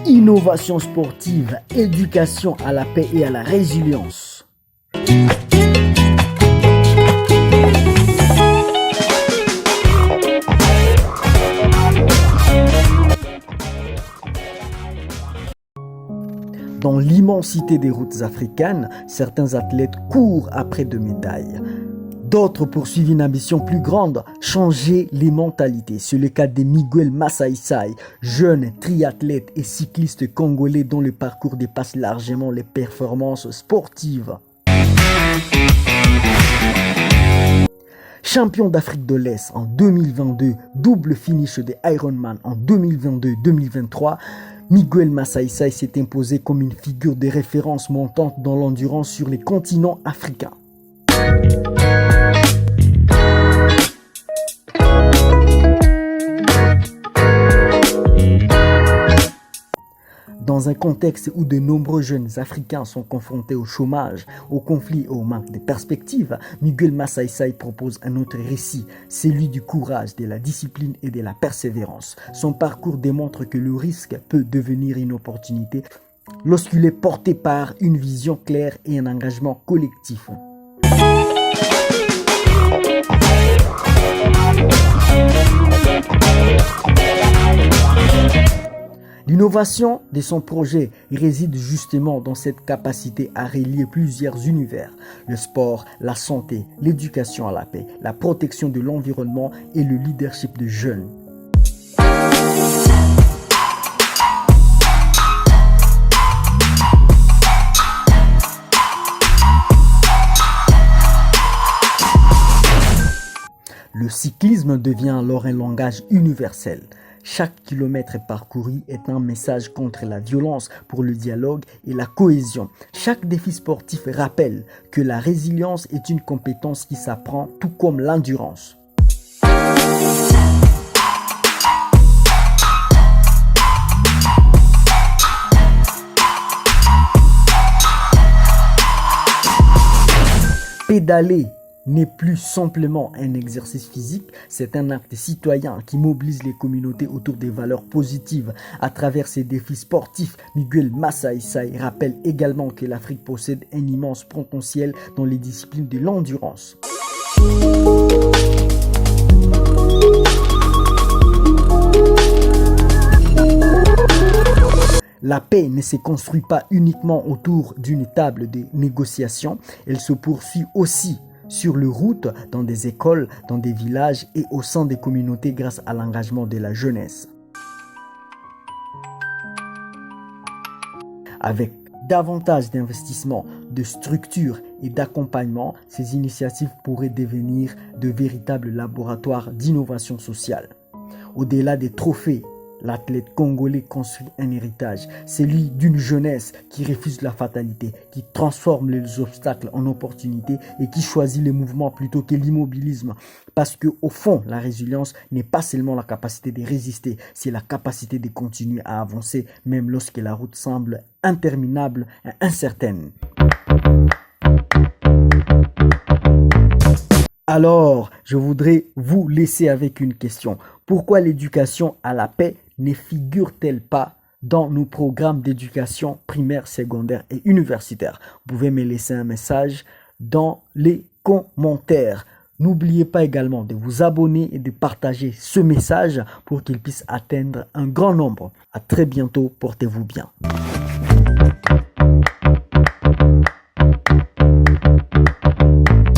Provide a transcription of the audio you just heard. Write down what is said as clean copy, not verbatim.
Innovation sportive, éducation à la paix et à la résilience. Dans l'immensité des routes africaines, certains athlètes courent après de médailles. D'autres poursuivent une ambition plus grande, changer les mentalités. C'est le cas de Miguel Masai Sai, jeune triathlète et cycliste congolais dont le parcours dépasse largement les performances sportives. Champion d'Afrique de l'Est en 2022, double finish de Ironman en 2022-2023, Miguel Masai Sai s'est imposé comme une figure de référence montante dans l'endurance sur les continents africains. Dans un contexte où de nombreux jeunes Africains sont confrontés au chômage, au conflit et au manque de perspectives, Miguel Masai Sai propose un autre récit, celui du courage, de la discipline et de la persévérance. Son parcours démontre que le risque peut devenir une opportunité lorsqu'il est porté par une vision claire et un engagement collectif. L'innovation de son projet réside justement dans cette capacité à relier plusieurs univers, le sport, la santé, l'éducation à la paix, la protection de l'environnement et le leadership de jeunes. Le cyclisme devient alors un langage universel. Chaque kilomètre parcouru est un message contre la violence, pour le dialogue et la cohésion. Chaque défi sportif rappelle que la résilience est une compétence qui s'apprend, tout comme l'endurance. Pédaler n'est plus simplement un exercice physique, c'est un acte citoyen qui mobilise les communautés autour des valeurs positives. À travers ces défis sportifs, Miguel Masai Sai rappelle également que l'Afrique possède un immense potentiel dans les disciplines de l'endurance. La paix ne se construit pas uniquement autour d'une table de négociation, elle se poursuit aussi sur les routes, dans des écoles, dans des villages et au sein des communautés grâce à l'engagement de la jeunesse. Avec davantage d'investissements, de structures et d'accompagnement, ces initiatives pourraient devenir de véritables laboratoires d'innovation sociale. Au-delà des trophées, l'athlète congolais construit un héritage, celui d'une jeunesse qui refuse la fatalité, qui transforme les obstacles en opportunités et qui choisit le mouvement plutôt que l'immobilisme. Parce qu'au fond, la résilience n'est pas seulement la capacité de résister, c'est la capacité de continuer à avancer même lorsque la route semble interminable et incertaine. Alors, je voudrais vous laisser avec une question. Pourquoi l'éducation à la paix ne figure-t-elle pas dans nos programmes d'éducation primaire, secondaire et universitaire? Vous pouvez me laisser un message dans les commentaires. N'oubliez pas également de vous abonner et de partager ce message pour qu'il puisse atteindre un grand nombre. À très bientôt, portez-vous bien.